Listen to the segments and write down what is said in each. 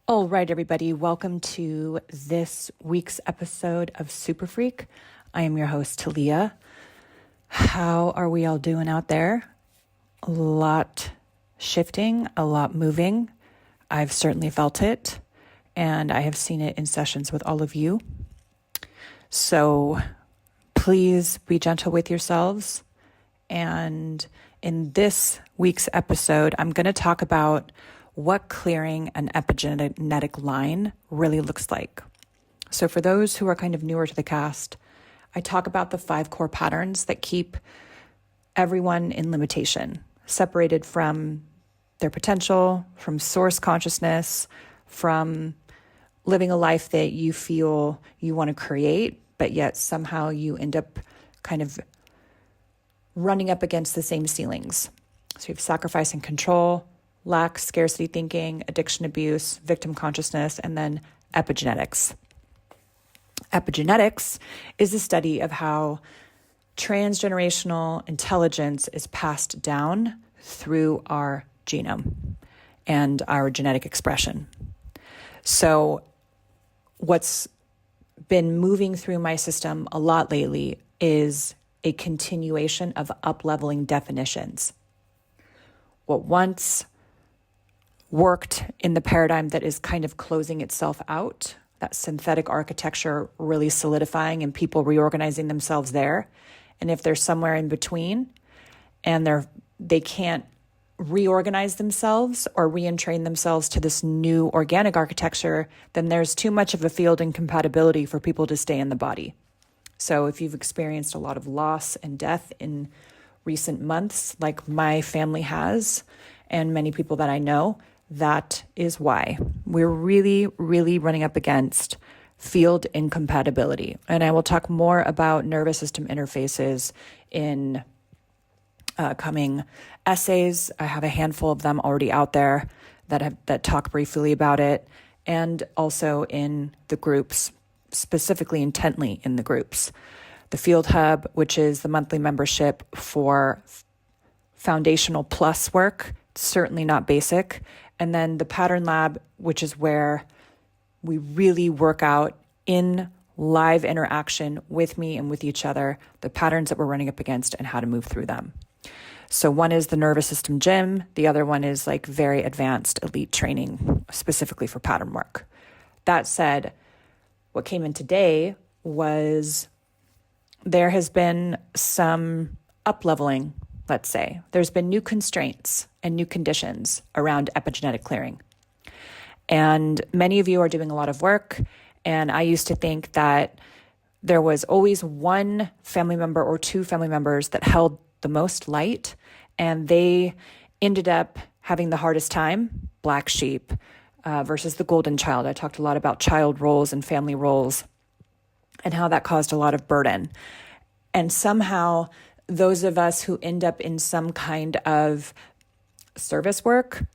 All right, everybody, welcome to this week's episode of SuperFreq. I am your host, Talia. How are we all doing out there? A lot shifting, a lot moving. I've certainly felt it, and I have seen it in sessions with all of you. So please be gentle with yourselves. And in this week's episode, I'm going to talk about what clearing an epigenetic line really looks like. So for those who are kind of newer to the cast, I talk about the 5 core patterns that keep everyone in limitation, separated from their potential, from source consciousness, from living a life that you feel you want to create, but yet somehow you end up kind of running up against the same ceilings. So you have sacrifice and control, lack, scarcity thinking, addiction, abuse, victim consciousness, and then epigenetics. Epigenetics is the study of how transgenerational intelligence is passed down through our genome and our genetic expression. So what's been moving through my system a lot lately is a continuation of up-leveling definitions. What once worked in the paradigm that is kind of closing itself out, that synthetic architecture really solidifying and people reorganizing themselves there. And if they're somewhere in between and they can't reorganize themselves or re-entrain themselves to this new organic architecture, then there's too much of a field incompatibility for people to stay in the body. So if you've experienced a lot of loss and death in recent months, like my family has, and many people that I know, that is why we're really, really running up against field incompatibility. And I will talk more about nervous system interfaces in coming essays. I have a handful of them already out there that talk briefly about it, and also in the groups, specifically intently in the groups. The Field Hub, which is the monthly membership for foundational plus work, certainly not basic. And then the Pattern Lab, which is where we really work out in live interaction with me and with each other, the patterns that we're running up against and how to move through them. So one is the nervous system gym. The other one is like very advanced elite training specifically for pattern work. That said, what came in today was there has been some up-leveling, let's say. There's been new constraints and new conditions around epigenetic clearing. And many of you are doing a lot of work. And I used to think that there was always one family member or 2 family members that held the most light, and they ended up having the hardest time, black sheep, versus the golden child. I talked a lot about child roles and family roles and how that caused a lot of burden. And somehow those of us who end up in some kind of service work,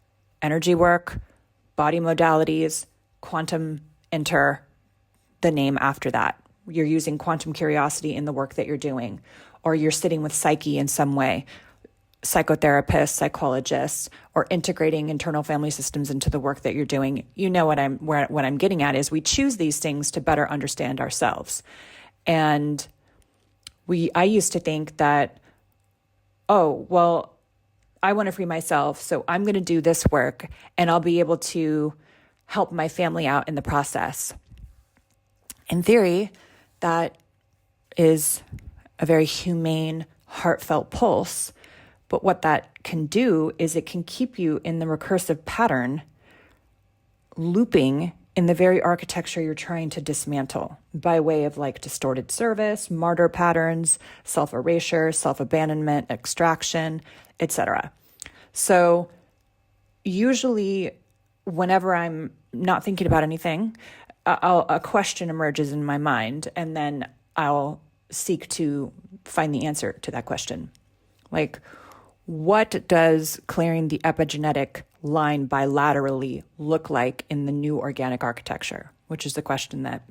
energy work, body modalities, quantum enter the name after that. You're using quantum curiosity in the work that you're doing, or you're sitting with psyche in some way, psychotherapists, psychologists, or integrating internal family systems into the work that you're doing. You know what I'm getting at is we choose these things to better understand ourselves. And I used to think that, oh, well, I want to free myself, so I'm going to do this work and I'll be able to help my family out in the process. In theory, that is a very humane, heartfelt pulse. But what that can do is it can keep you in the recursive pattern, looping in the very architecture you're trying to dismantle by way of like distorted service, martyr patterns, self-erasure, self-abandonment, extraction, etc. So usually whenever I'm not thinking about anything, a question emerges in my mind, and then I'll seek to find the answer to that question. Like, what does clearing the epigenetic line bilaterally look like in the new organic architecture? Which is the question that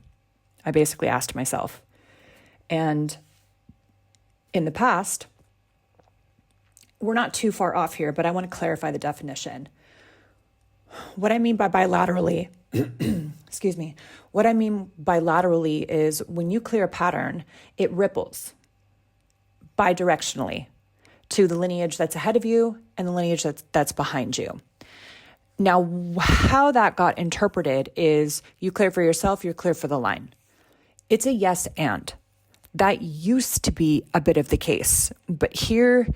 I basically asked myself. And in the past, we're not too far off here, but I want to clarify the definition. What I mean by bilaterally, excuse me, what I mean bilaterally is when you clear a pattern, it ripples bidirectionally to the lineage that's ahead of you and the lineage that's behind you. Now, how that got interpreted is you clear for yourself, you're clear for the line. It's a yes and. That used to be a bit of the case, but here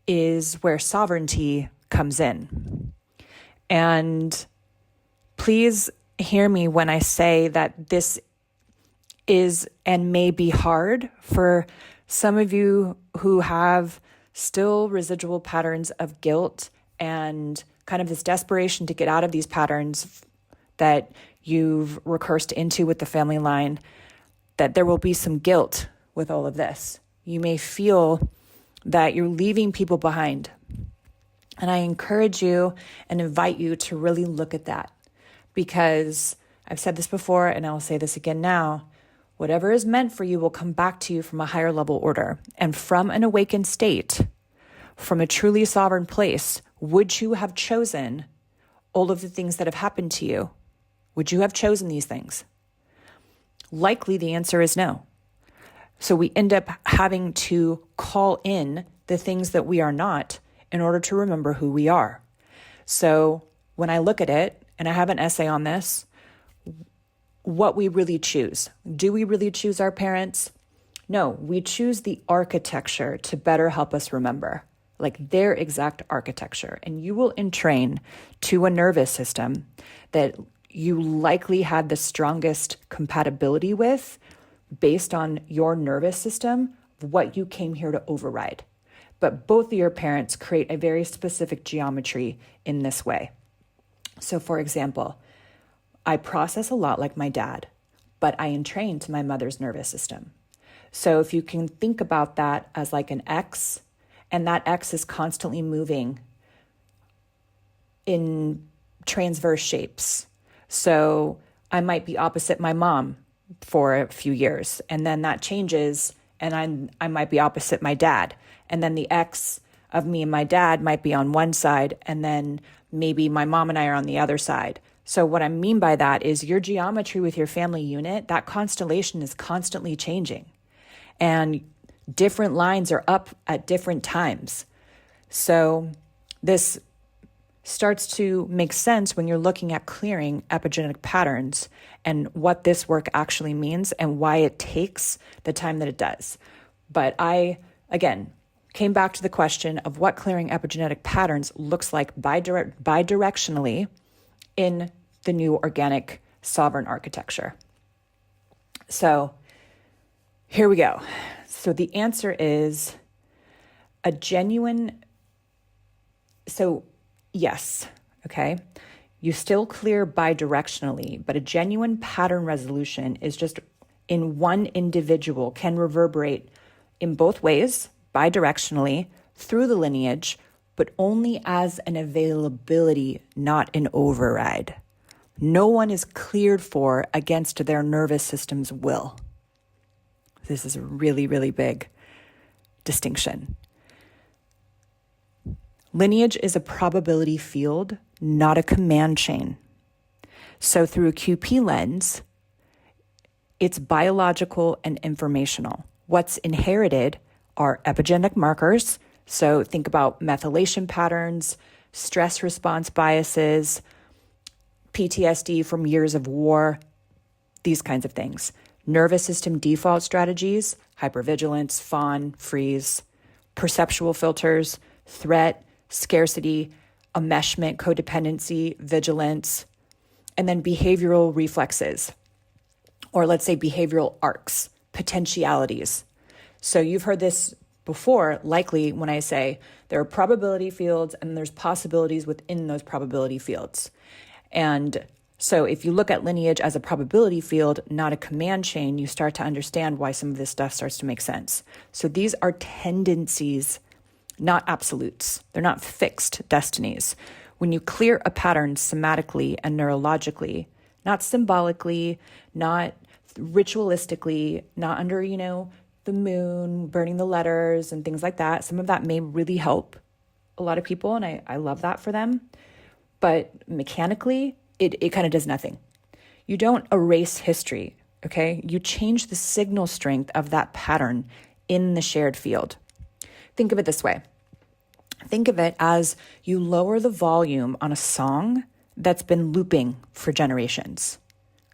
is where sovereignty comes in. And please hear me when I say that this is and may be hard for some of you who have still residual patterns of guilt and kind of this desperation to get out of these patterns that you've recursed into with the family line, that there will be some guilt with all of this. You may feel that you're leaving people behind. And I encourage you and invite you to really look at that, because I've said this before and I'll say this again now. Whatever is meant for you will come back to you from a higher level order. And from an awakened state, from a truly sovereign place, would you have chosen all of the things that have happened to you? Would you have chosen these things? Likely the answer is no. So we end up having to call in the things that we are not in order to remember who we are. So when I look at it, and I have an essay on this, what we really choose. Do we really choose our parents? No, we choose the architecture to better help us remember, like their exact architecture. And you will entrain to a nervous system that you likely had the strongest compatibility with based on your nervous system, what you came here to override. But both of your parents create a very specific geometry in this way. So for example, I process a lot like my dad, but I entrain to my mother's nervous system. So if you can think about that as like an X, and that X is constantly moving in transverse shapes. So I might be opposite my mom for a few years, and then that changes, and I might be opposite my dad. And then the X of me and my dad might be on one side, and then maybe my mom and I are on the other side. So what I mean by that is your geometry with your family unit, that constellation is constantly changing. And different lines are up at different times. So this starts to make sense when you're looking at clearing epigenetic patterns and what this work actually means and why it takes the time that it does. But I, again, came back to the question of what clearing epigenetic patterns looks like bidirectionally in the new organic sovereign architecture. So here we go. So the answer is a genuine, so yes, okay, you still clear bidirectionally, but a genuine pattern resolution is just in one individual can reverberate in both ways, bidirectionally, through the lineage, but only as an availability, not an override. No one is cleared for against their nervous system's will. This is a really, really big distinction. Lineage is a probability field, not a command chain. So through a QP lens, it's biological and informational. What's inherited are epigenetic markers. So think about methylation patterns, stress response biases, PTSD from years of war, these kinds of things. Nervous system default strategies, hypervigilance, fawn, freeze, perceptual filters, threat, scarcity, enmeshment, codependency, vigilance, and then behavioral reflexes, or let's say behavioral arcs, potentialities. So you've heard this before, likely when I say there are probability fields and there's possibilities within those probability fields. And so if you look at lineage as a probability field, not a command chain, you start to understand why some of this stuff starts to make sense. So these are tendencies, not absolutes. They're not fixed destinies. When you clear a pattern somatically and neurologically, not symbolically, not ritualistically, not under, the moon, burning the letters and things like that. Some of that may really help a lot of people, and I love that for them. but mechanically, it kind of does nothing. You don't erase history, okay? You change the signal strength of that pattern in the shared field. Think of it this way. Think of it as you lower the volume on a song that's been looping for generations,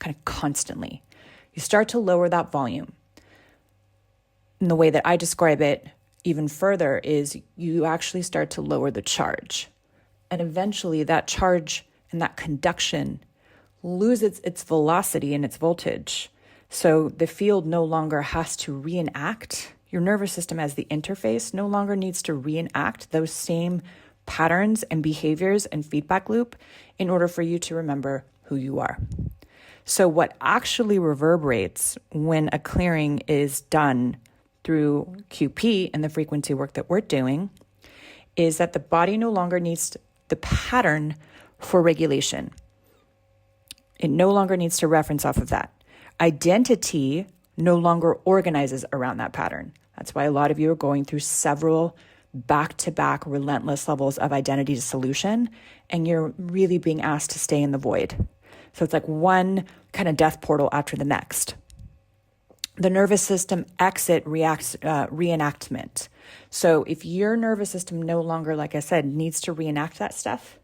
kind of constantly. You start to lower that volume. And the way that I describe it even further is you actually start to lower the charge. And eventually that charge and that conduction loses its velocity and its voltage. So the field no longer has to reenact. Your nervous system as the interface no longer needs to reenact those same patterns and behaviors and feedback loop in order for you to remember who you are. So what actually reverberates when a clearing is done through QP and the frequency work that we're doing is that the body no longer needs the pattern for regulation. It no longer needs to reference off of that. Identity no longer organizes around that pattern. That's why a lot of you are going through several back-to-back relentless levels of identity dissolution, and you're really being asked to stay in the void. So it's like one kind of death portal after the next. The nervous system exit reenactment. So if your nervous system no longer, like I said, needs to reenact that stuff,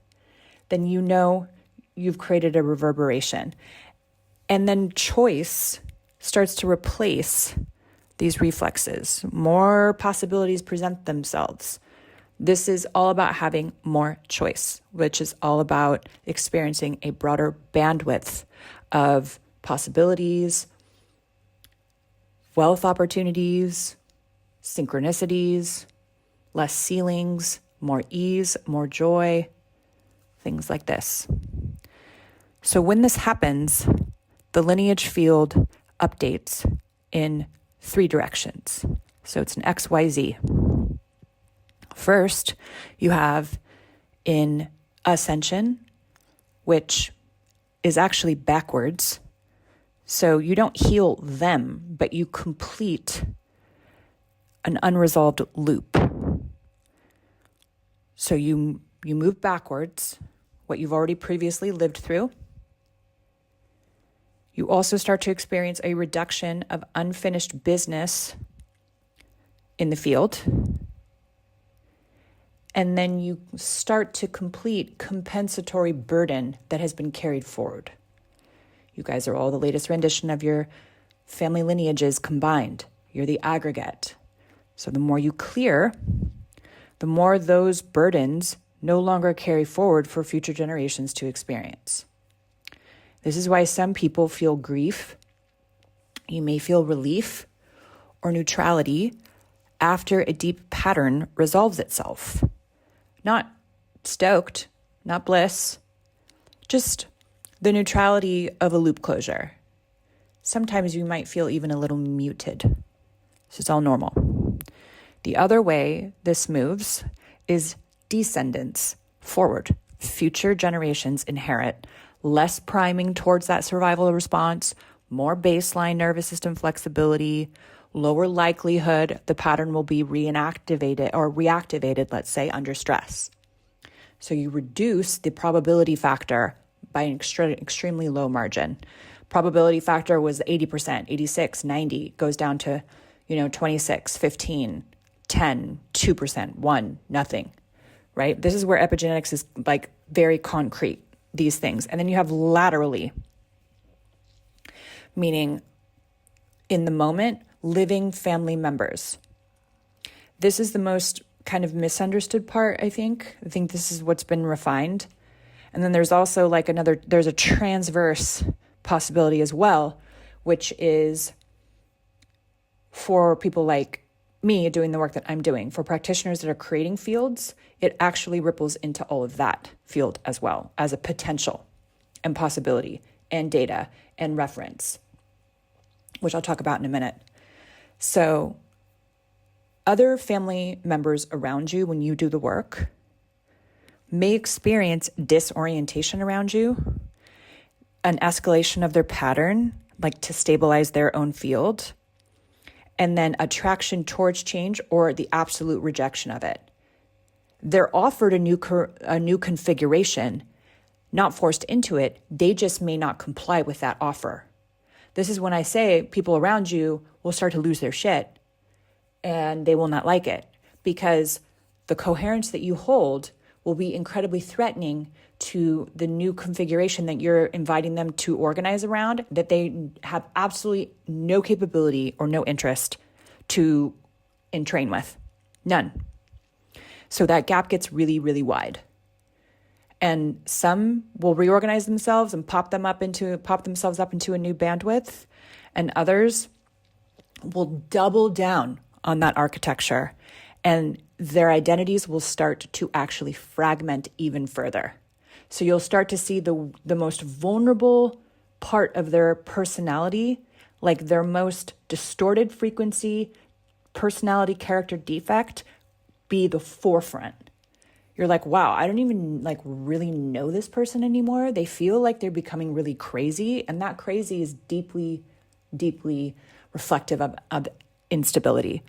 then you know you've created a reverberation. And then choice starts to replace these reflexes. More possibilities present themselves. This is all about having more choice, which is all about experiencing a broader bandwidth of possibilities, wealth opportunities, synchronicities, less ceilings, more ease, more joy, things like this. So when this happens, the lineage field updates in 3 directions. So it's an XYZ. First, you have in ascension, which is actually backwards. So you don't heal them, but you complete an unresolved loop. So you move backwards, what you've already previously lived through. You also start to experience a reduction of unfinished business in the field. And then you start to complete compensatory burden that has been carried forward. You guys are all the latest rendition of your family lineages combined. You're the aggregate. So the more you clear, the more those burdens no longer carry forward for future generations to experience. This is why some people feel grief. You may feel relief or neutrality after a deep pattern resolves itself. Not stoked, not bliss, just the neutrality of a loop closure. Sometimes you might feel even a little muted. This is all normal. The other way this moves is descendants, forward. Future generations inherit less priming towards that survival response, more baseline nervous system flexibility, lower likelihood the pattern will be reactivated, let's say, under stress. So you reduce the probability factor by an extremely low margin. Probability factor was 80%, 86, 90, goes down to, 26, 15, 10, 2%, 1, nothing, right? This is where epigenetics is like very concrete, these things. And then you have laterally, meaning in the moment, living family members. This is the most kind of misunderstood part, I think. I think this is what's been refined. And then there's also there's a transverse possibility as well, which is for people like me doing the work that I'm doing, for practitioners that are creating fields, it actually ripples into all of that field as well as a potential and possibility and data and reference, which I'll talk about in a minute. So other family members around you, when you do the work, may experience disorientation around you, an escalation of their pattern, like to stabilize their own field, and then attraction towards change or the absolute rejection of it. They're offered a new configuration not forced into it. They just may not comply with that offer. This is when I say people around you will start to lose their shit and they will not like it, because the coherence that you hold will be incredibly threatening to the new configuration that you're inviting them to organize around, that they have absolutely no capability or no interest to entrain with. None. So that gap gets really, really wide. And some will reorganize themselves and pop themselves up into a new bandwidth, and others will double down on that architecture, and their identities will start to actually fragment even further. So you'll start to see the most vulnerable part of their personality, like their most distorted frequency, personality character defect, be the forefront. You're like, wow, I don't even really know this person anymore. They feel like they're becoming really crazy. And that crazy is deeply, deeply reflective of instability.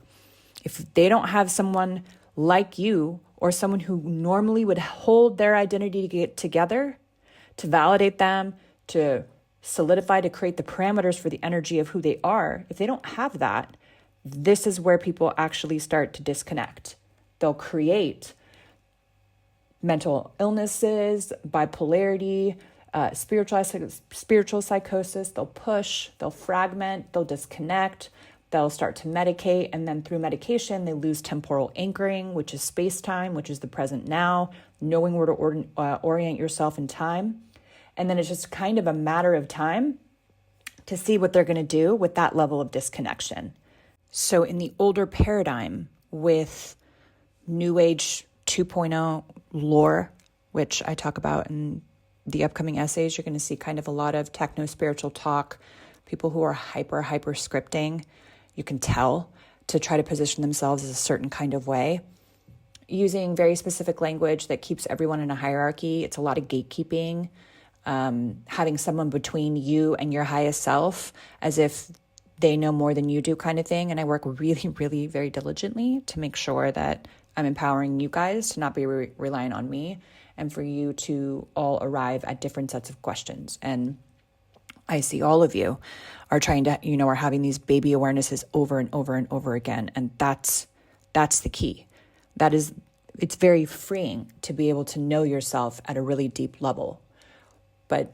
If they don't have someone like you, or someone who normally would hold their identity to get together, to validate them, to solidify, to create the parameters for the energy of who they are, if they don't have that, this is where people actually start to disconnect. They'll create mental illnesses, bipolarity, spiritual psychosis. They'll push, they'll fragment, they'll disconnect, they'll start to medicate, and then through medication, they lose temporal anchoring, which is space-time, which is the present now, knowing where to orient yourself in time. And then it's just kind of a matter of time to see what they're going to do with that level of disconnection. So in the older paradigm with New Age 2.0 lore, which I talk about in the upcoming essays, you're going to see kind of a lot of techno-spiritual talk, people who are hyper scripting, you can tell, to try to position themselves as a certain kind of way, using very specific language that keeps everyone in a hierarchy. It's a lot of gatekeeping, having someone between you and your highest self as if they know more than you do kind of thing. And I work really, really very diligently to make sure that I'm empowering you guys to not be relying on me, and for you to all arrive at different sets of questions. And I see all of you are trying to, are having these baby awarenesses over and over and over again. And that's the key. It's very freeing to be able to know yourself at a really deep level. But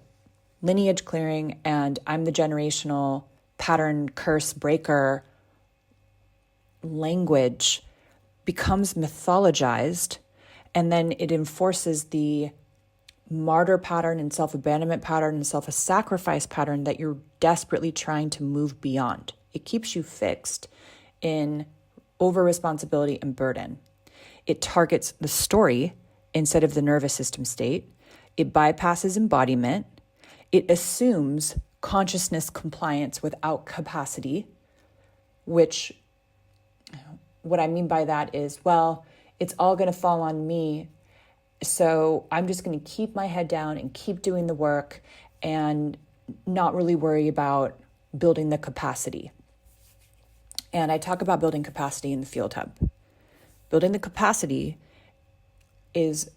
lineage clearing and I'm the generational pattern curse breaker language becomes mythologized, and then it enforces the martyr pattern and self-abandonment pattern and self-sacrifice pattern that you're desperately trying to move beyond. It keeps you fixed in over-responsibility and burden. It targets the story instead of the nervous system state. It bypasses embodiment. It assumes consciousness compliance without capacity, which what I mean by that is, well, it's all going to fall on me, so I'm just going to keep my head down and keep doing the work and not really worry about building the capacity. And I talk about building capacity in the Field Hub. Building the capacity is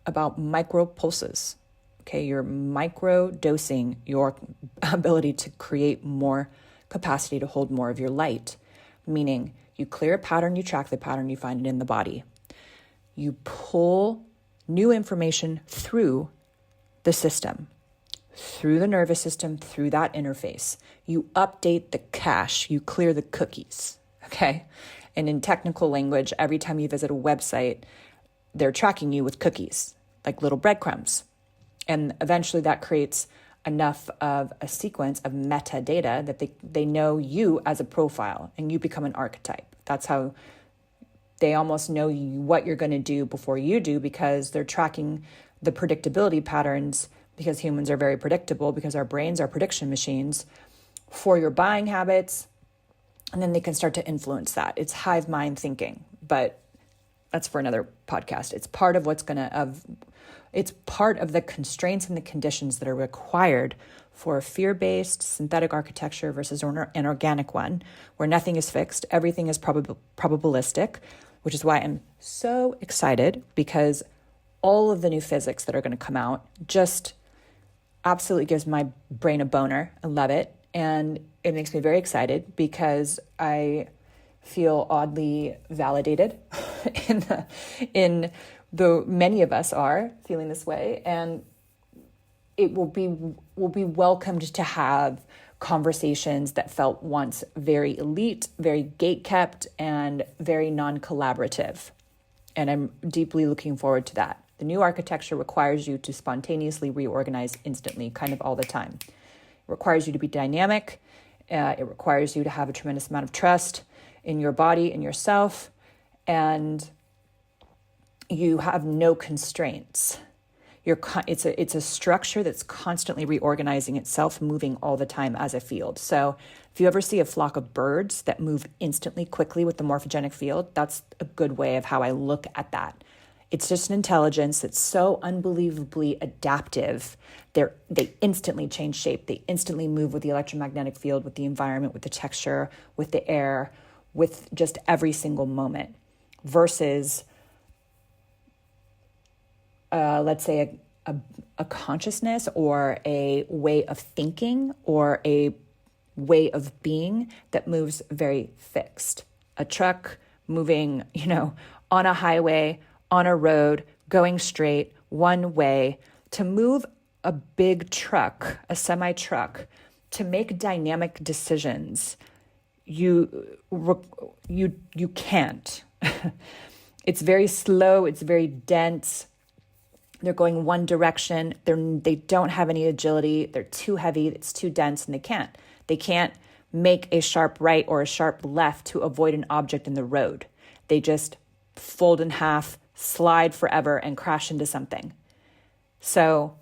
about micro pulses. Okay, you're micro dosing your ability to create more capacity to hold more of your light, meaning you clear a pattern, you track the pattern, you find it in the body. You pull new information through the system, through the nervous system, through that interface. You update the cache, you clear the cookies, okay? And in technical language, every time you visit a website, they're tracking you with cookies, like little breadcrumbs. And eventually that creates enough of a sequence of metadata that they know you as a profile and you become an archetype. That's how they almost know what you're going to do before you do, because they're tracking the predictability patterns, because humans are very predictable, because our brains are prediction machines for your buying habits. And then they can start to influence that. It's hive mind thinking, but that's for another podcast. It's part of it's part of the constraints and the conditions that are required for a fear-based synthetic architecture versus an organic one, where nothing is fixed, everything is probabilistic, which is why I'm so excited, because all of the new physics that are going to come out just absolutely gives my brain a boner. I love it. And it makes me very excited because I feel oddly validated in the many of us are feeling this way. And it will be welcomed to have conversations that felt once very elite, very gate-kept, and very non-collaborative. And I'm deeply looking forward to that. The new architecture requires you to spontaneously reorganize instantly, kind of all the time. It requires you to be dynamic. It requires you to have a tremendous amount of trust in your body, in yourself, and you have no constraints. It's a structure that's constantly reorganizing itself, moving all the time as a field. So if you ever see a flock of birds that move instantly, quickly with the morphogenic field, that's a good way of how I look at that. It's just an intelligence that's so unbelievably adaptive. They instantly change shape. They instantly move with the electromagnetic field, with the environment, with the texture, with the air, with just every single moment. Versus let's say a consciousness or a way of thinking or a way of being that moves very fixed. A truck moving, on a highway, on a road, going straight, one way. To move a big truck, a semi-truck, to make dynamic decisions, you can't. It's very slow, it's very dense. They're going one direction. They don't have any agility. They're too heavy. It's too dense, and they can't make a sharp right or a sharp left to avoid an object in the road. They just fold in half, slide forever, and crash into something. So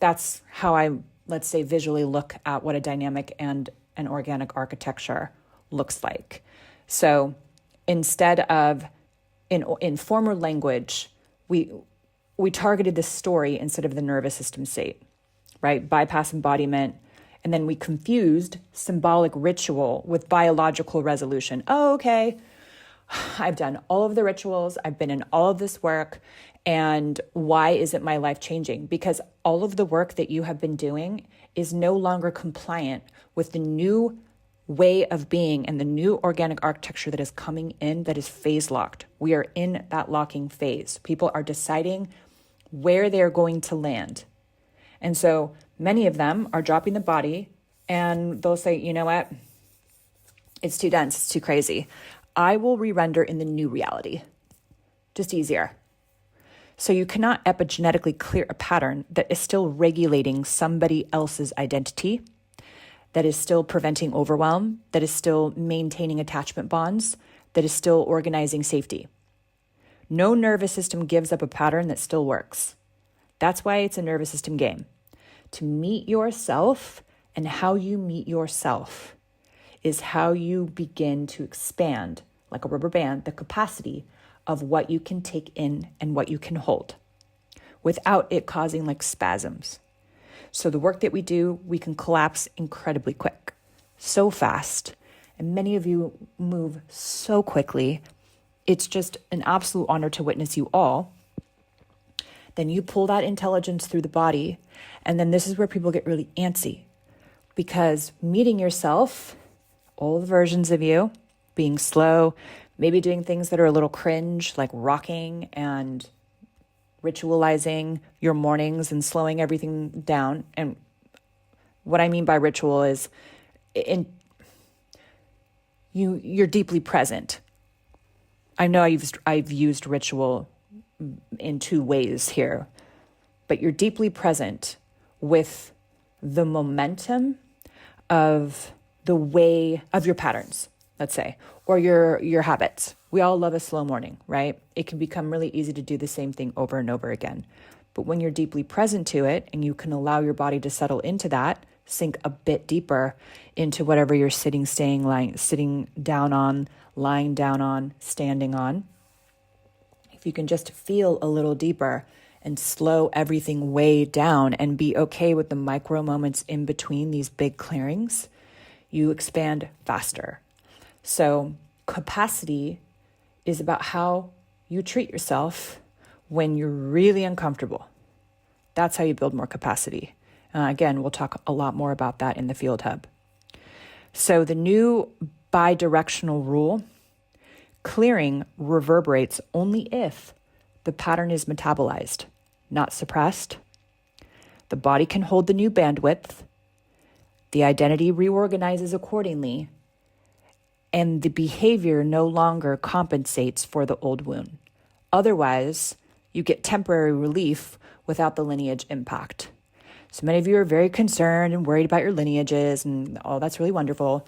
that's how I, let's say, visually look at what a dynamic and an organic architecture looks like. So instead of, in former language, we targeted the story instead of the nervous system state, right? Bypass embodiment. And then we confused symbolic ritual with biological resolution. Oh, okay. I've done all of the rituals. I've been in all of this work. And why isn't my life changing? Because all of the work that you have been doing is no longer compliant with the new way of being and the new organic architecture that is coming in that is phase locked. We are in that locking phase. People are deciding where they're going to land. And so many of them are dropping the body and they'll say, you know what? It's too dense. It's too crazy. I will re-render in the new reality. Just easier. So you cannot epigenetically clear a pattern that is still regulating somebody else's identity, that is still preventing overwhelm, that is still maintaining attachment bonds, that is still organizing safety. No nervous system gives up a pattern that still works. That's why it's a nervous system game. To meet yourself and how you meet yourself is how you begin to expand, like a rubber band, the capacity of what you can take in and what you can hold without it causing like spasms. So the work that we do, we can collapse incredibly quick, so fast. And many of you move so quickly. It's just an absolute honor to witness you all. Then you pull that intelligence through the body. And then this is where people get really antsy, because meeting yourself, all the versions of you, being slow, maybe doing things that are a little cringe, like rocking and ritualizing your mornings and slowing everything down. And what I mean by ritual is you're deeply present. I know I've used ritual in two ways here, but you're deeply present with the momentum of the way of your patterns, let's say, or your habits. We all love a slow morning, right? It can become really easy to do the same thing over and over again. But when you're deeply present to it and you can allow your body to settle into that, sink a bit deeper into whatever you're sitting, staying, lying, sitting down on, lying down on, standing on. If you can just feel a little deeper and slow everything way down and be okay with the micro moments in between these big clearings, you expand faster. So capacity is about how you treat yourself when you're really uncomfortable. That's how you build more capacity. Again, we'll talk a lot more about that in the Field Hub. So the new bidirectional rule, clearing reverberates only if the pattern is metabolized, not suppressed. The body can hold the new bandwidth. The identity reorganizes accordingly, and the behavior no longer compensates for the old wound. Otherwise, you get temporary relief without the lineage impact. So many of you are very concerned and worried about your lineages, and that's really wonderful.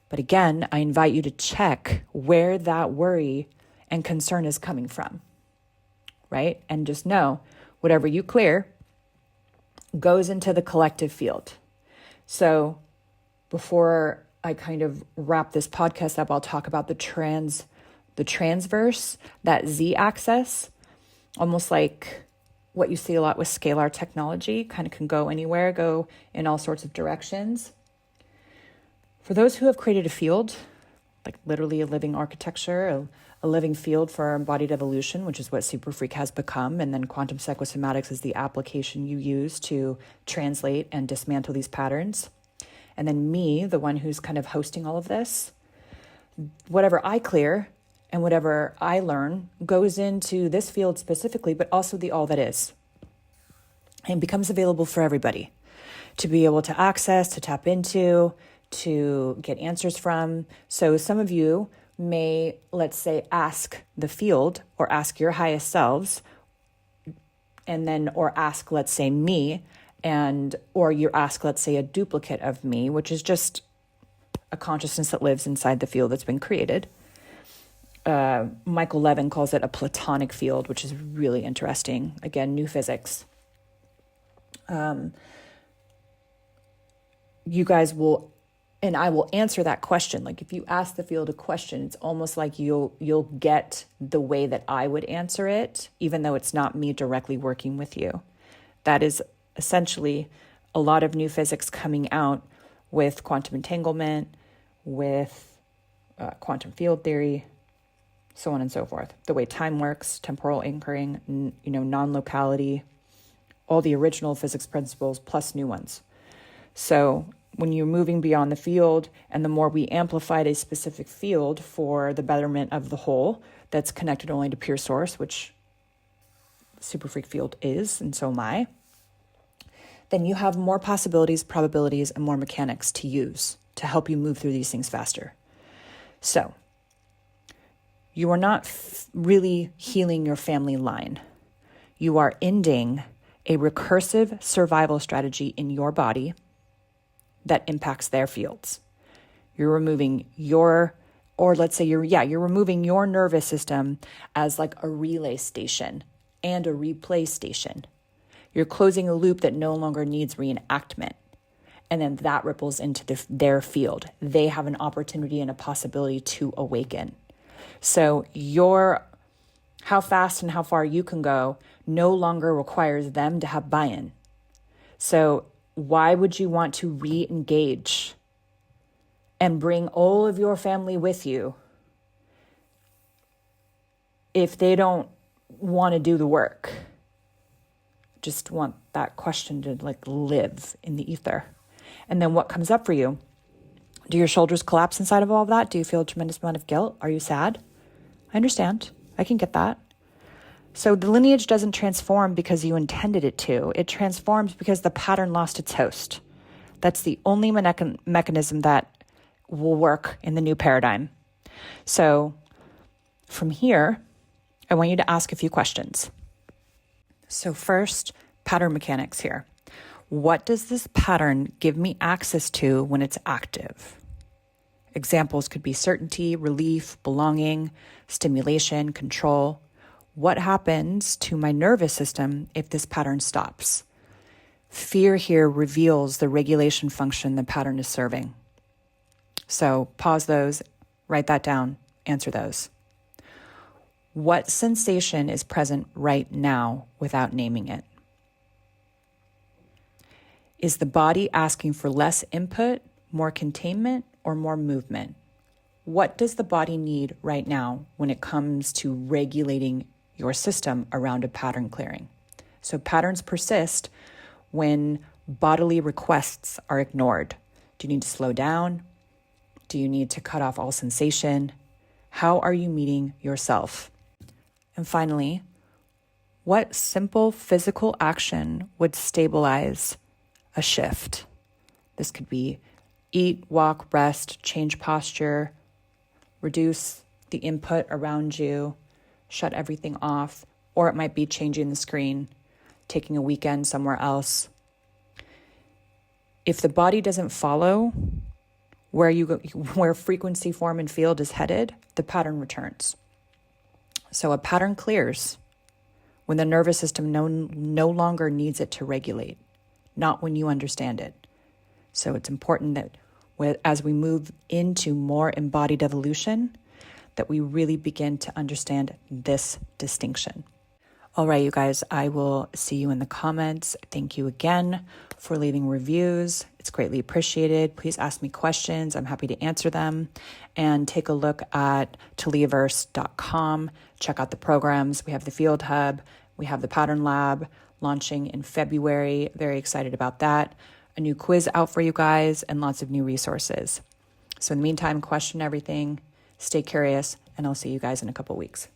But again, I invite you to check where that worry and concern is coming from, right? And just know whatever you clear goes into the collective field. So before I kind of wrap this podcast up, I'll talk about the transverse, that z-axis, almost like what you see a lot with scalar technology, kind of can go anywhere, go in all sorts of directions. For those who have created a field, like literally a living architecture, a living field for our embodied evolution, which is what SuperFreq has become, and then Quantum Psychosomatics is the application you use to translate and dismantle these patterns. And then me, the one who's kind of hosting all of this, whatever I clear and whatever I learn goes into this field specifically, but also the all that is, and becomes available for everybody to be able to access, to tap into, to get answers from. So some of you may, let's say, ask the field or ask your highest selves, and then, or ask, let's say, me, or you ask, let's say, a duplicate of me, which is just a consciousness that lives inside the field that's been created. Michael Levin calls it a platonic field, which is really interesting. Again, new physics. You guys will, and I will answer that question. Like if you ask the field a question, it's almost like you'll get the way that I would answer it, even though it's not me directly working with you. That is essentially a lot of new physics coming out with quantum entanglement, with quantum field theory, so on and so forth. The way time works, temporal anchoring, non-locality, all the original physics principles plus new ones. So when you're moving beyond the field, and the more we amplified a specific field for the betterment of the whole that's connected only to pure source, which SuperFreq field is, and so am I, then you have more possibilities, probabilities, and more mechanics to use to help you move through these things faster. So you are not really healing your family line. You are ending a recursive survival strategy in your body that impacts their fields. You're removing you're removing your nervous system as like a relay station and a replay station. You're closing a loop that no longer needs reenactment. And then that ripples into their field. They have an opportunity and a possibility to awaken. So how fast and how far you can go no longer requires them to have buy-in. So why would you want to re-engage and bring all of your family with you if they don't want to do the work? Just want that question to live in the ether. And then what comes up for you? Do your shoulders collapse inside of all of that? Do you feel a tremendous amount of guilt? Are you sad? I understand. I can get that. So the lineage doesn't transform because you intended it to. It transforms because the pattern lost its host. That's the only mechanism that will work in the new paradigm. So from here, I want you to ask a few questions. So first, pattern mechanics here. What does this pattern give me access to when it's active? Examples could be certainty, relief, belonging, stimulation, control. What happens to my nervous system if this pattern stops? Fear here reveals the regulation function the pattern is serving. So pause those, write that down, answer those. What sensation is present right now without naming it? Is the body asking for less input, more containment, or more movement? What does the body need right now when it comes to regulating your system around a pattern clearing. So patterns persist when bodily requests are ignored. Do you need to slow down? Do you need to cut off all sensation? How are you meeting yourself? And finally, what simple physical action would stabilize a shift? This could be eat, walk, rest, change posture, reduce the input around you, shut everything off, or it might be changing the screen, taking a weekend somewhere else. If the body doesn't follow where frequency, form, and field is headed, the pattern returns. So a pattern clears when the nervous system no longer needs it to regulate, not when you understand it. So it's important that as we move into more embodied evolution, that we really begin to understand this distinction. All right, you guys, I will see you in the comments. Thank you again for leaving reviews. It's greatly appreciated. Please ask me questions. I'm happy to answer them. And take a look at taliaverse.com. Check out the programs. We have the Field Hub. We have the Pattern Lab launching in February. Very excited about that. A new quiz out for you guys and lots of new resources. So in the meantime, question everything, stay curious, and I'll see you guys in a couple weeks.